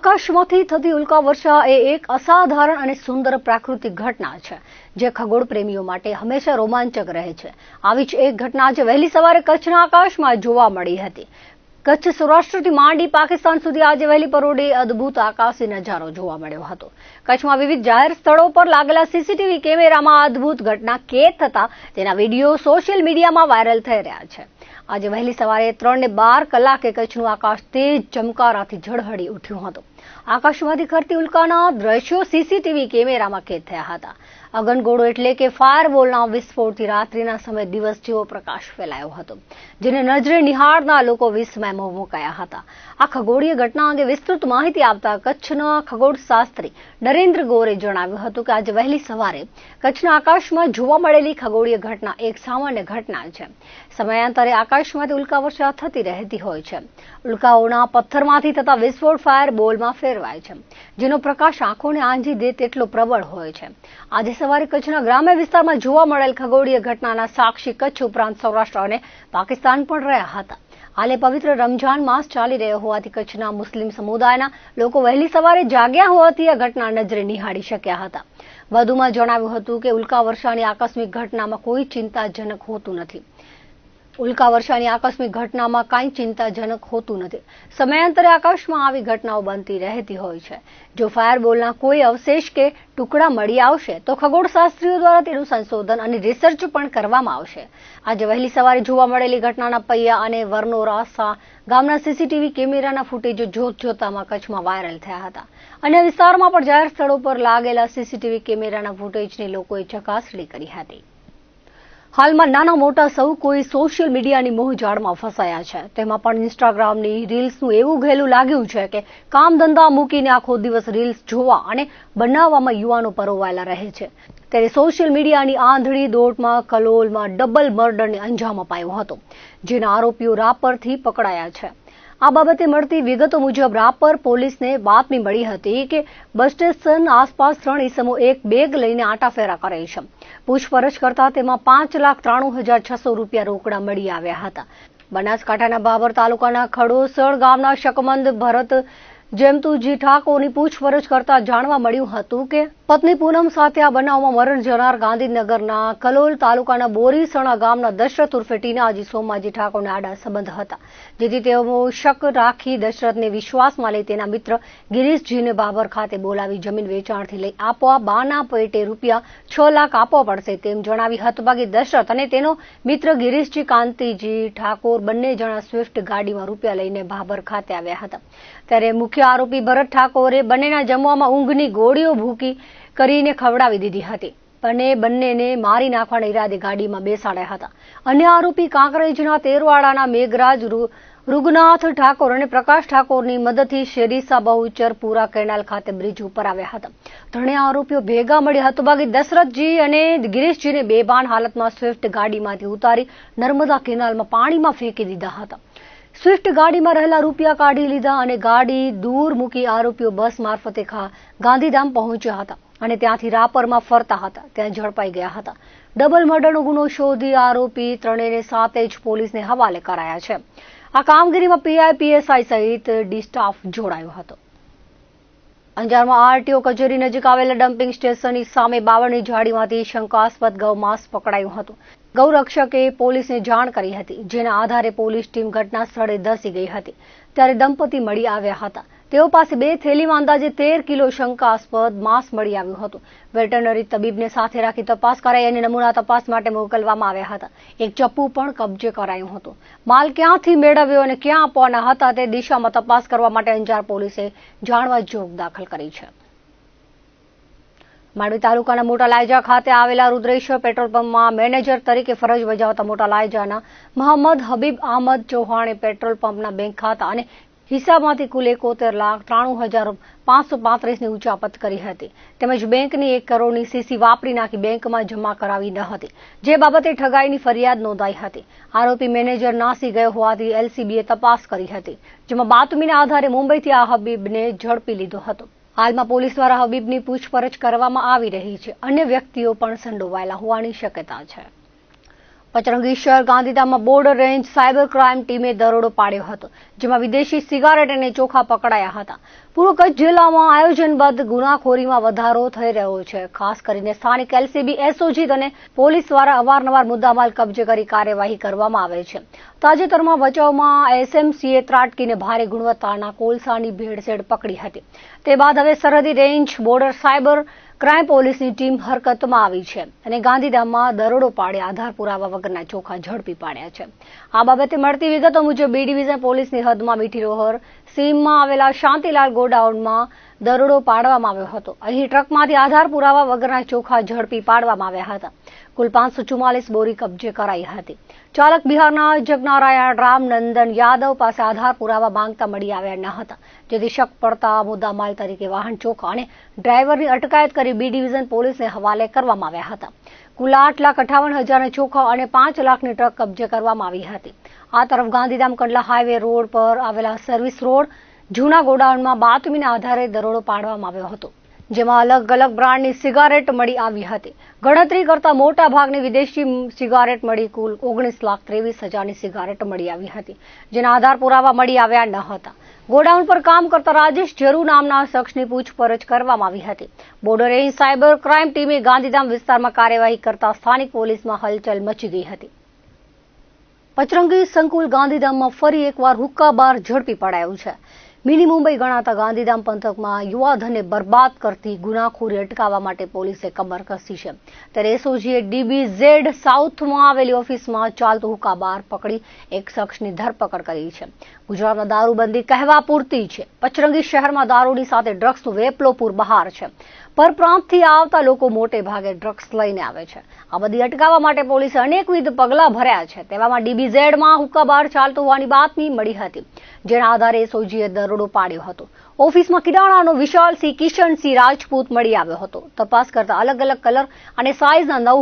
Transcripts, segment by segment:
આકાશમાંથી થતી ઉલ્કાવર્ષા એ એક અસાધારણ અને સુંદર પ્રાકૃતિક ઘટના છે જે ખગોળ પ્રેમીઓ માટે હંમેશા રોમાંચક રહે છે। આવી જ એક ઘટના આજે વહેલી સવારે કચ્છના આકાશમાં જોવા મળી હતી। કચ્છ સૌરાષ્ટ્રથી માંડી પાકિસ્તાન સુધી આજે વહેલી પરોઢે અદ્ભુત આકાશી નજારો જોવા મળ્યો હતો। કચ્છમાં વિવિધ જાહેર સ્થળો પર લાગેલા સીસીટીવી કેમેરામાં અદ્ભુત ઘટના કેદ થતા તેના વિડીયો સોશિયલ મીડિયામાં વાયરલ થઈ રહ્યા છે। આજે વહેલી સવારે 3:12 કલાકે કચ્છનું આકાશ તેજ ચમકારાથી ઝળહળી ઉઠ્યું હતું। આકાશમાંથી ખરતી ઉલ્કાના દ્રશ્યો સીસીટીવી કેમેરામાં કેદ થયા હતા। અગનગોળો એટલે કે ફાયરબોલના વિસ્ફોટથી રાત્રિના સમયે દિવસ જેવો પ્રકાશ ફેલાયો હતો, જેને નજરે નિહાળના લોકો વિસ્મયમાં મુકાયા હતા। આ ખગોળીય ઘટના અંગે વિસ્તૃત માહિતી આપતા કચ્છના ખગોળશાસ્ત્રી નરેન્દ્ર ગોરે જણાવ્યું હતું કે આજે વહેલી સવારે કચ્છના આકાશમાં જોવા મળેલી ખગોળીય ઘટના એક સામાન્ય ઘટના છે। સમયાંતરે આકાશમાંથી ઉલ્કાવર્ષા થતી રહેતી હોય છે। ઉલ્કાઓના પથ્થરમાંથી થતા વિસ્ફોટ ફાયર બોલમાં ફેરવાય છે, જેનો પ્રકાશ આંખોને આંજી દે તેટલો પ્રબળ હોય છે। આજે સવારે કચ્છના ગ્રામ્ય વિસ્તારમાં જોવા મળેલ ખગોળીય ઘટનાના સાક્ષી કચ્છ ઉપરાંત સૌરાષ્ટ્ર અને પાકિસ્તાન પણ રહ્યા હતા। હાલે પવિત્ર રમઝાન માસ ચાલી રહ્યો હોવાથી કચ્છના મુસ્લિમ સમુદાયના લોકો વહેલી સવારે જાગ્યા હોવાથી આ ઘટના નજરે નિહાળી શક્યા હતા। વધુમાં જણાવ્યું હતું કે ઉલ્કાવર્ષાની આકસ્મિક ઘટનામાં કોઈ ચિંતાજનક હોતું નથી। કાંઈ ચિંતાજનક હોતું નથી। સમયાંતરે આકાશમાં આવી ઘટનાઓ બનતી રહેતી હોય છે। જો ફાયરબોલના કોઈ અવશેષ કે ટુકડા મળી આવશે તો ખગોળશાસ્ત્રીઓ દ્વારા તેનું સંશોધન અને રિસર્ચ પણ કરવામાં આવશે। આજે વહેલી સવારે જોવા મળેલી ઘટનાના પૈયા અને વરનોરાસા ગામના સીસીટીવી કેમેરાના ફૂટેજો જોતજોતામાં કચ્છમાં વાયરલ થયા હતા। અન્ય વિસ્તારોમાં પણ જાહેર સ્થળો પર લાગેલા સીસીટીવી કેમેરાના ફૂટેજની લોકોએ ચકાસણી કરી હતી। હાલમાં નાના મોટા સૌ કોઈ સોશિયલ મીડિયાની મોહજાળમાં ફસાયા છે। તેમાં પણ ઇન્સ્ટાગ્રામની રીલ્સનું એવું ઘેલું લાગ્યું છે કે કામ ધંધા મૂકીને આખો દિવસ રીલ્સ જોવા અને બનાવવામાં યુવાનો પરોવાયેલા રહે છે। ત્યારે સોશિયલ મીડિયાની આંધળી દોડમાં કલોલમાં ડબલ મર્ડરને અંજામ અપાયો હતો, જેના આરોપીઓ રાપરથી પકડાયા છે। આ બાબતે મળતી વિગતો મુજબ રાપર પોલીસને બાતમી મળી હતી કે બસ સ્ટેશન આસપાસ 3 ઈસમો એક બેગ લઈને આંટાફેરા કરે છે। પૂછપરછ કરતા તેમાં 5,93,600 રૂપિયા રોકડા મળી આવ્યા હતા। બનાસકાંઠાના ભાભર તાલુકાના ખડોસર ગામના શકમંદ ભરત જેમતુજી ઠાકોરની પૂછપરછ કરતા જાણવા મળ્યું હતું કે પત્ની પૂનમ સાથે આ બનાવમાં મરણ જનાર ગાંધીનગરના કલોલ તાલુકાના બોરીસણા ગામના દશરથ ઉર્ફે ટીનાજી સોમાજી ઠાકોરને આડા સંબંધ હતા, જેથી તેઓ શક રાખી દશરથને વિશ્વાસમાં લઈ તેના મિત્ર ગિરીશજીને ભાભર ખાતે બોલાવી જમીન વેચાણથી લઈ આપવા બાના પેટે રૂપિયા 6 લાખ આપવા પડશે તેમ જણાવી હતભાગી દશરથ અને તેનો મિત્ર ગિરીશજી કાંતિજી ઠાકોર બંને જણા સ્વિફ્ટ ગાડીમાં રૂપિયા લઈને ભાભર ખાતે આવ્યા હતા। ત્યારે મુખ્ય આરોપી ભરત ઠાકોરે બંનેના જમવામાં ઊંઘની ગોળીઓ ભૂકી કરીને ખવડાવી દીધી હતી અને બંનેને મારી નાખવાના ઈરાદે ગાડીમાં બેસાડ્યા હતા। અન્ય આરોપી કાંકરેજના તેરવાડાના મેઘરાજ રૂગનાથ ઠાકોર અને પ્રકાશ ઠાકોરની મદદથી શેરીસા બહુચર પૂરા કેનાલ ખાતે બ્રિજ ઉપર આવ્યા હતા। ત્રણેય આરોપીઓ ભેગા મળી હતભાગી દશરથજી અને ગિરીશજીને બેભાન હાલતમાં સ્વિફ્ટ ગાડીમાંથી ઉતારી નર્મદા કેનાલમાં પાણીમાં ફેંકી દીધા હતા। સ્વિફ્ટ ગાડીમાં રહેલા રૂપિયા કાઢી લીધા અને ગાડી દૂર મૂકી આરોપીઓ બસ મારફતે ગાંધીધામ પહોંચ્યા હતા અને ત્યાંથી રાપરમાં ફરતા હતા ત્યાં ઝડપાઈ ગયા હતા। ડબલ મર્ડરનો ગુનો શોધી આરોપી ત્રણેયને સાથે જ પોલીસને હવાલે કરાયા છે। આ કામગીરીમાં પીઆઈ પીએસઆઈ સહિત ડી સ્ટાફ જોડાયો હતો। અંજારમાં આરટીઓ કચેરી નજીક આવેલા ડમ્પિંગ સ્ટેશનની સામે બાવળની ઝાડીમાંથી શંકાસ્પદ ગૌમાંસ પકડાયું હતું। ગૌરક્ષકે પોલીસને જાણ કરી હતી, જેના આધારે પોલીસ ટીમ ઘટના સ્થળે ધસી ગઈ હતી। ત્યારે દંપતી મળી આવ્યા હતા। તેઓ પાસે 2 થેલીમાં અંદાજે 13 કિલો શંકાસ્પદ માંસ મળી આવ્યું હતું। વેટરનરી તબીબને સાથે રાખી તપાસ કરાઈ અને નમૂના તપાસ માટે મોકલવામાં આવ્યા હતા। એક ચપ્પુ પણ કબજે કરાયું હતું। માલ ક્યાંથી મેળવ્યો અને ક્યાં આપવાના હતા તે દિશામાં તપાસ કરવા માટે અંજાર પોલીસે જાણવા જોગ દાખલ કરી છે। માંડવી તાલુકાના મોટા લાયજા ખાતે આવેલા રુદ્રેશ્વર પેટ્રોલ પંપમાં મેનેજર તરીકે ફરજ બજાવતા મોટા લાયજાના મોહમ્મદ હબીબ અહમદ ચૌહાણે પેટ્રોલ પંપના બેંક ખાતા અને હિસાબમાંથી કુલ 71,93,535ની ઉચાપત કરી હતી, તેમજ બેંકની 1 કરોડની સીસી વાપરી નાખી બેંકમાં જમા કરાવી ન હતી, જે બાબતે ઠગાઈની ફરિયાદ નોંધાઈ હતી। આરોપી મેનેજર નાસી ગયો હોવાથી એલસીબીએ તપાસ કરી હતી, જેમાં બાતમીના આધારે મુંબઈથી આ હબીબને ઝડપી લીધો હતો। હાલમાં પોલીસ દ્વારા હબીબની પૂછપરછ કરવામાં આવી રહી છે। અન્ય વ્યક્તિઓ પણ સંડોવાયેલા હોવાની શક્યતા છે। પચરંગી શહેર ગાંધીધામમાં બોર્ડર રેન્જ સાયબર ક્રાઇમ ટીમે દરોડો પાડ્યો હતો, જેમાં વિદેશી સિગારેટ અને ચોખા પકડાયા હતા। પૂર્વ કચ્છ જિલ્લામાં આયોજનબદ્ધ ગુનાખોરીમાં વધારો થઈ રહ્યો છે. ખાસ કરીને સ્થાનિક એલસીબી, એસઓજી અને પોલીસ દ્વારા અવારનવાર મુદ્દામાલ કબજે કરી કાર્યવાહી કરવામાં આવે છે. તાજેતરમાં ભચાઉમાં એસએમસીએ ત્રાટકીને ભારે ગુણવત્તાના કોલસાની ભેળસેળ પકડી હતી. તે બાદ હવે સરહદી રેન્જ, બોર્ડર, સાયબર ક્રાઇમ પોલીસની ટીમ હરકતમાં આવી છે અને ગાંધીધામમાં દરોડો પાડી આધાર પુરાવા વગરના ચોખા ઝડપી પાડ્યા છે. આ બાબતે મળતી વિગતો મુજબ બી ડિવિઝન પોલીસની હદમાં મીઠી રોહર સીમમાં આવેલા શાંતિલાલ ગોડાઉનમાં દરોડો પાડવામાં આવ્યો હતો. અહીં ટ્રકમાંથી આધાર પુરાવા વગરના ચોખા ઝડપી પાડવામાં આવ્યા હતા. કુલ 544 બોરી કબજે કરાઈ હતી. ચાલક બિહારના જગનારાયણ રામનંદન યાદવ પાસે આધાર પુરાવા માંગતા મળી આવ્યા ન હતા, જેથી શક પડતા મુદ્દામાલ તરીકે વાહન ચોખા અને ડ્રાઈવરની અટકાયત કરી બી ડિવિઝન પોલીસને હવાલે કરવામાં આવ્યા હતા. કુલ 8,58,000 ચોખા અને 5 લાખની ટ્રક કબજે કરવામાં આવી હતી. આ તરફ ગાંધીધામ કંડલા હાઈવે રોડ પર આવેલા સર્વિસ રોડ જૂના ગોડાઉનમાં બાતમીના આધારે દરોડો પાડવામાં આવ્યો હતો, જેમાં અલગ અલગ બ્રાન્ડની સિગારેટ મળી આવી હતી. ગણતરી કરતા મોટા ભાગની વિદેશી સિગારેટ મળી કુલ 19,23,000ની સિગારેટ મળી આવી હતી, જેના આધાર પુરાવા મળી આવ્યા ન હતા. ગોડાઉન પર કામ કરતા રાજેશ જરુ નામના શખ્સની પૂછપરછ કરવામાં આવી હતી. બોર્ડર રેન્જ સાયબર ક્રાઇમ ટીમે ગાંધીધામ વિસ્તારમાં કાર્યવાહી કરતા સ્થાનિક પોલીસમાં હલચલ મચી ગઈ હતી. પચરંગી સંકુલ ગાંધીધામમાં ફરી એકવાર હુક્કા બાર ઝડપી પડાયું છે. મિની મુંબઈ ગણાતા ગાંધીધામ પંથકમાં યુવાધનને બરબાદ કરતી ગુનાખોરી અટકાવવા માટે પોલીસે કમર કસી છે. ત્યારે એસઓજીએ DBZ સાઉથમાં આવેલી ઓફિસમાં ચાલતું હુક્કા બાર પકડી એક શખ્સની ધરપકડ કરી છે. ગુજરાતમાં દારૂબંધી કહેવા પૂરતી છે. પચરંગી શહેરમાં દારૂની સાથે ડ્રગ્સનો વેપલો પૂર બહાર છે. પરપ્રાંતથી આવતા લોકો મોટે ભાગે ડ્રગ્સ લઈને આવે છે. આ બધી અટકાવવા માટે પોલીસે અનેકવિધ પગલાં ભર્યા છે. તેવામાં DBZમાં હુક્કા બાર ચાલતો હોવાની બાતમી મળી હતી, જેના આધારે એસઓજીએ દરોડો પાડ્યો હતો. ઓફિસમાં કિરાણાનો વિશાલસિંહ કિશનસિંહ રાજપૂત મળી આવ્યો હતો. તપાસ કરતા અલગ અલગ કલર અને સાઇઝના 9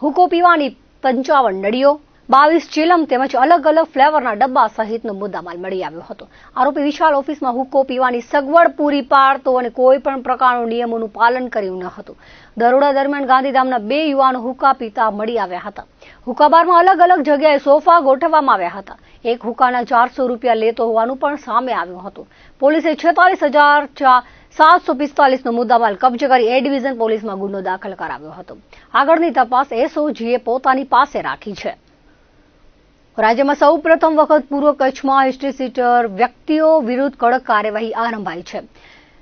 હુક્કો પીવાની 55 નળીઓ, 22 ચીલમ તેમજ અલગ અલગ ફ્લેવરના ડબ્બા સહિતનો મુદ્દામાલ મળી આવ્યો હતો. આરોપી વિશાલ ઓફિસમાં હુક્કો પીવાની સગવડ પૂરી પાડતો અને કોઈ પણ પ્રકારનું નિયમોનું પાલન કર્યું ન હતું. દરોડા દરમિયાન ગાંધીધામના 2 યુવાનો હુક્કા પીતા મળી આવ્યા હતા. હુક્કાબારમાં અલગ અલગ જગ્યાએ સોફા ગોઠવવામાં આવ્યા હતા. એક હુક્કાના 400 રૂપિયા લેતો હોવાનું પણ સામે આવ્યું હતું. પોલીસે 46,745નો મુદ્દામાલ કબજે કરી એ ડિવિઝન પોલીસમાં ગુનો દાખલ કરાવ્યો હતો. આગળની તપાસ એસઓજીએ પોતાની પાસે રાખી છે. રાજ્યમાં સૌ પ્રથમ વખત પૂર્વ કચ્છમાં હિસ્ટ્રી સીટર વ્યક્તિઓ વિરુદ્ધ કડક કાર્યવાહી આરંભાઈ છે.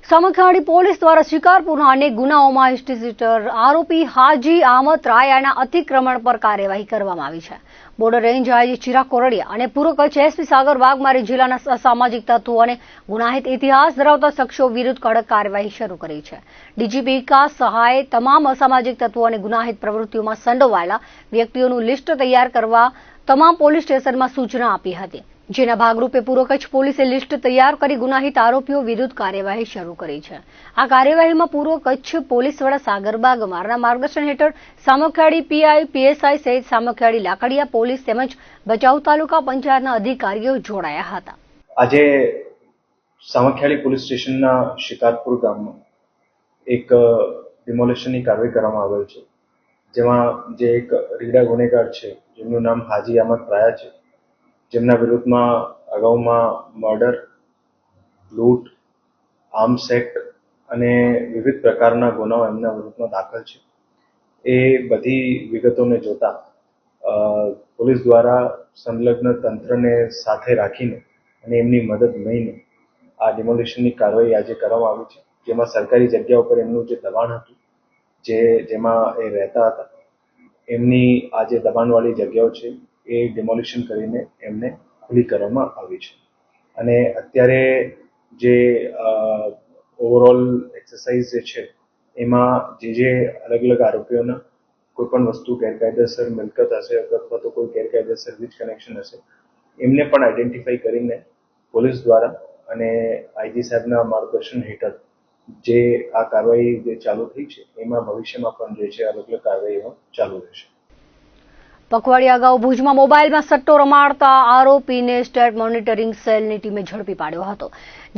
સામખિયાળી પોલીસ દ્વારા શિકારપુરના અનેક ગુનાઓમાં હિસ્ટ્રી સીટર આરોપી હાજી અહમદ રાયાના અતિક્રમણ પર કાર્યવાહી કરવામાં આવી છે. Border range IG Chirag Kordia અને પૂર્વ કચ્છ એસપી સાગર વાઘમારે જિલ્લાના અસામાજિક તત્વો અને ગુનાહિત ઇતિહાસ ધરાવતા શખ્સો વિરુદ્ધ કડક કાર્યવાહી શરૂ કરી છે. ડીજીપી વિકાસ સહાયે તમામ અસામાજિક તત્વો અને ગુનાહિત પ્રવૃત્તિઓમાં સંડોવાયેલા વ્યક્તિઓનું લિસ્ટ તૈયાર કરવા તમામ પોલીસ સ્ટેશનમાં સૂચના આપી હતી, જેના ભાગરૂપે પૂર્વ કચ્છ પોલીસે લિસ્ટ તૈયાર કરી ગુનાહિત આરોપીઓ વિરુદ્ધ કાર્યવાહી શરૂ કરી છે. આ કાર્યવાહીમાં પૂર્વ કચ્છ પોલીસ વડા સાગર બાગમારના માર્ગદર્શન હેઠળ સામખિયાળી પીઆઈ, પીએસઆઈ સહિત સામખિયાળી લાકડિયા પોલીસ તેમજ ભચાઉ તાલુકા પંચાયતના અધિકારીઓ જોડાયા હતા. આજે સામખિયાળી પોલીસ સ્ટેશનના શિકારપુર ગામમાં એક ડિમોલેશનની કાર્યવાહી કરવામાં આવેલ છે, જેમાં જે એક રીડા ગુનેગાર છે જેમનું નામ હાજી અહમદ રાયા છે, જેમના વિરુદ્ધમાં અગાઉમાં મર્ડર, લૂંટ, આર્મ્સ એક્ટ અને વિવિધ પ્રકારના ગુનાઓ એમના વિરુદ્ધમાં દાખલ છે. એ બધી વિગતોને જોતા પોલીસ દ્વારા સંલગ્ન તંત્રને સાથે રાખીને અને એમની મદદ લઈને આ ડિમોલિશનની કાર્યવાહી આજે કરવામાં આવી છે, જેમાં સરકારી જગ્યા ઉપર એમનું જે દબાણ હતું, જેમાં એ રહેતા હતા, એમની આ જે દબાણવાળી જગ્યાઓ છે એ ડિમોલિશન કરીને એમને ખુલ્લી કરવામાં આવી છે. અને અત્યારે જે ઓવરઓલ એક્સરસાઇઝ જે છે એમાં જે અલગ અલગ આરોપીઓના કોઈ પણ વસ્તુ ગેરકાયદેસર મિલકત હશે અથવા તો કોઈ ગેરકાયદેસર વીજ કનેક્શન હશે એમને પણ આઈડેન્ટિફાઈ કરીને પોલીસ દ્વારા અને આઈજી સાહેબના માર્ગદર્શન હેઠળ જે આ કાર્યવાહી જે ચાલુ થઈ છે એમાં ભવિષ્યમાં પણ જે છે અલગ અલગ કાર્યવાહીઓ ચાલુ રહેશે. પખવાડિયા અગાઉ ભુજમાં મોબાઈલમાં સટ્ટો રમાડતા આરોપીને સ્ટેટ મોનિટરિંગ સેલની ટીમે ઝડપી પાડ્યો હતો,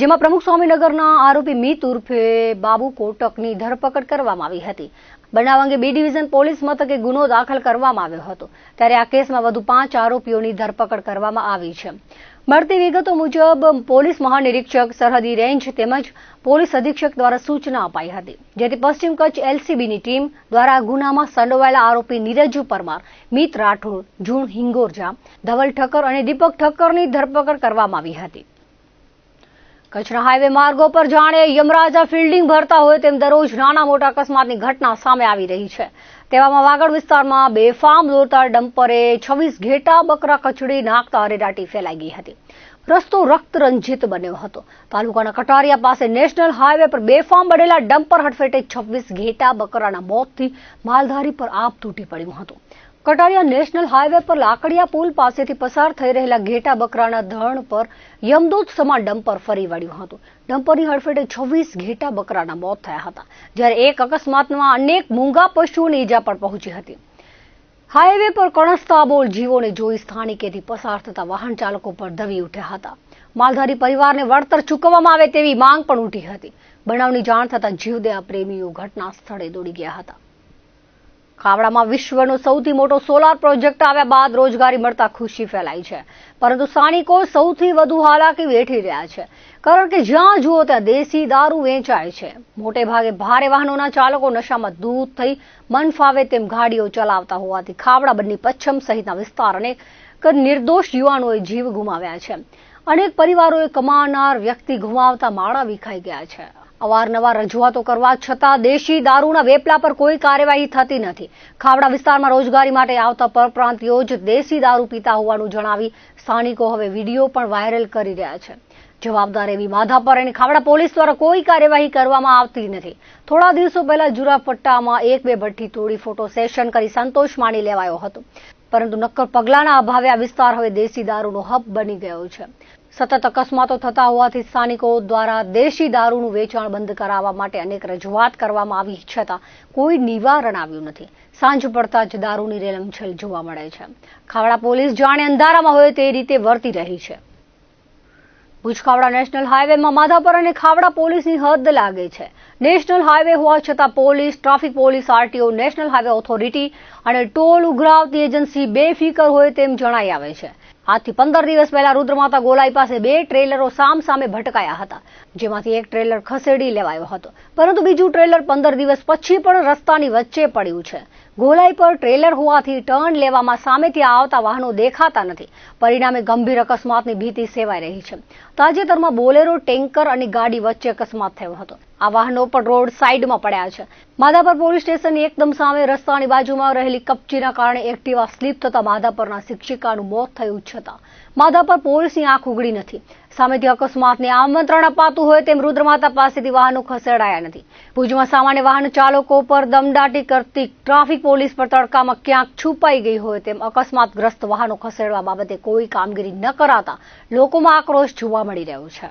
જેમાં પ્રમુખ સ્વામીનગરના આરોપી મિત ઉર્ફે બાબુ કોટકની ધરપકડ કરવામાં આવી હતી. બનાવ અંગે બી ડિવિઝન પોલીસ મથકે ગુનો દાખલ કરવામાં આવ્યો હતો. ત્યારે આ કેસમાં વધુ 5 આરોપીઓની ધરપકડ કરવામાં આવી છે. મળતી વિગતો મુજબ પોલીસ મહાનિરીક્ષક સરહદી રેન્જ તેમજ પોલીસ અધિક્ષક દ્વારા સૂચના અપાઈ હતી, જેથી પશ્ચિમ કચ્છ એલસીબીની ટીમ દ્વારા આ ગુનામાં સંડોવાયેલા આરોપી નીરજ પરમાર, મિત રાઠોડ, જૂન હિંગોરજા, ધવલ ઠક્કર અને દીપક ઠક્કરની ધરપકડ કરવામાં આવી હતી. કચ્છના હાઈવે માર્ગો પર જાણે યમરાજા ફિલ્ડિંગ ભરતા હોય તેમ દરરોજ નાના મોટા અકસ્માતની ઘટના સામે આવી રહી છે. તેવામાં વાગડ વિસ્તારમાં બેફામ દોડતા ડમ્પરે 26 ઘેટા બકરા કચડી નાખતા અરેરાટી ફેલાઈ ગઈ હતી. રસ્તો રક્તરંજિત બન્યો હતો. તાલુકાના કટારિયા પાસે નેશનલ હાઈવે પર બેફામ બનેલા ડમ્પર હડફેટે 26 ઘેટા બકરાના મોતથી માલધારી પર આપ તૂટી પડ્યું હતું. કટારિયા નેશનલ હાઈવે પર લાકડિયા પુલ પાસેથી પસાર થઈ રહેલા ઘેટા બકરાના ધણ પર યમદૂત સમાન ડમ્પર ફરી વળ્યું હતું. ડમ્પરની હડફેટે 26 ઘેટા બકરાના મોત થયા હતા, જ્યારે એક અકસ્માતમાં અનેક મૂંગા પશુઓની ઈજા પણ પહોંચી હતી. હાઈવે પર કણસતા બોલ જીવોને જોઈ સ્થાનિકેથી પસાર થતા વાહન ચાલકો પર દવી ઉઠ્યા હતા. માલધારી પરિવારને વળતર ચૂકવવામાં આવે તેવી માંગ પણ ઉઠી હતી. બનાવની જાણ થતા જીવદયા પ્રેમીઓ ઘટના સ્થળે દોડી ગયા હતા. ખાવડામાં વિશ્વનો સૌથી મોટો સોલાર પ્રોજેક્ટ આવ્યા બાદ રોજગારી મળતા ખુશી ફેલાઈ છે, પરંતુ સ્થાનિકો સૌથી વધુ હાલાકી વેઠી રહ્યા છે, કારણ કે જ્યાં જુઓ ત્યાં દેશી દારૂ વેચાય છે. મોટે ભાગે ભારે વાહનોના ચાલકો નશામાં ધૂત થઈ મન ફાવે તેમ ગાડીઓ ચલાવતા હોવાથી ખાવડા બન્ની પચ્છમ સહિતના વિસ્તાર અનેક નિર્દોષ યુવાનોએ જીવ ગુમાવ્યા છે. અનેક પરિવારોએ કમાનાર વ્યક્તિ ગુમાવતા માળા વિખાઈ ગયા છે. અવારનવાર રજૂઆતો કરવા છતાં દેશી દારૂના વેપલા પર કોઈ કાર્યવાહી થતી નથી. ખાવડા વિસ્તારમાં રોજગારી માટે આવતા પરપ્રાંતિયો જ દેશી દારૂ પીતા હોવાનું જણાવી સ્થાનિકો હવે વિડીયો પણ વાયરલ કરી રહ્યા છે. જવાબદાર એવી માધાપર અને ખાવડા પોલીસ દ્વારા કોઈ કાર્યવાહી કરવામાં આવતી નથી. થોડા દિવસો પહેલા જુરાપટ્ટામાં 1-2 ભઠ્ઠી તોડી ફોટો સેશન કરી સંતોષ માની લેવાયો હતો, પરંતુ નક્કર પગલાના અભાવે આ વિસ્તાર હવે દેશી દારૂનો હબ બની ગયો છે. સતત અકસ્માતો થતા હોવાથી સ્થાનિકો દ્વારા દેશી દારૂનું વેચાણ બંધ કરાવવા માટે અનેક રજૂઆત કરવામાં આવી છતાં કોઈ નિવારણ આવ્યું નથી. સાંજ પડતા જ દારૂની રેલમછેલ જોવા મળે છે. ખાવડા પોલીસ જાણે અંધારામાં હોય તે રીતે વર્તી રહી છે. ભુજ ખાવડા નેશનલ હાઈવેમાં માધાપર અને ખાવડા પોલીસની હદ લાગે છે. નેશનલ હાઈવે હોવા છતાં police, traffic police, RTO, national highway authority અને ટોલ ઉઘરાવતી એજન્સી બેફિકર હોય તેમ જણાઈ આવે છે. આજથી 15 દિવસ પહેલા રુદ્રમાતા ગોલાઈ પાસે 2 ટ્રેલરો સામસામે ભટકાયા હતા, જેમાંથી એક ટ્રેલર ખસેડી લેવાયો હતો, પરંતુ બીજું ટ્રેલર 15 દિવસ પછી પણ રસ્તાની વચ્ચે પડ્યું છે. ગોલાઈ પર ટ્રેલર હોવાથી ટર્ન લેવામાં સામેથી આવતા વાહનો દેખાતા નથી. પરિણામે ગંભીર અકસ્માતની ભીતિ સેવાઈ રહી છે. તાજેતરમાં બોલેરો, ટેન્કર અને ગાડી વચ્ચે અકસ્માત થયો હતો. આ વાહનો પણ રોડ સાઈડમાં પડ્યા છે. માધાપર પોલીસ સ્ટેશનની એકદમ સામે રસ્તાની બાજુમાં રહેલી કપચીના કારણે એક્ટિવા સ્લીપ થતા માધાપરના શિક્ષિકાનું મોત થયું છતાં માધાપર પોલીસની આંખ ઉઘડી નથી. સામેથી અકસ્માતને આમંત્રણ અપાતું હોય તેમ રુદ્રમાતા પાસેથી વાહનો ખસેડાયા નથી. ભુજમાં સામાન્ય વાહન ચાલકો પર દમદાટી કરતી ટ્રાફિક પોલીસ પર તડકામાં ક્યાંક છુપાઈ ગઈ હોય તેમ અકસ્માતગ્રસ્ત વાહનો ખસેડવા બાબતે કોઈ કામગીરી ન કરાતા લોકોમાં આક્રોશ જોવા મળી રહ્યો છે.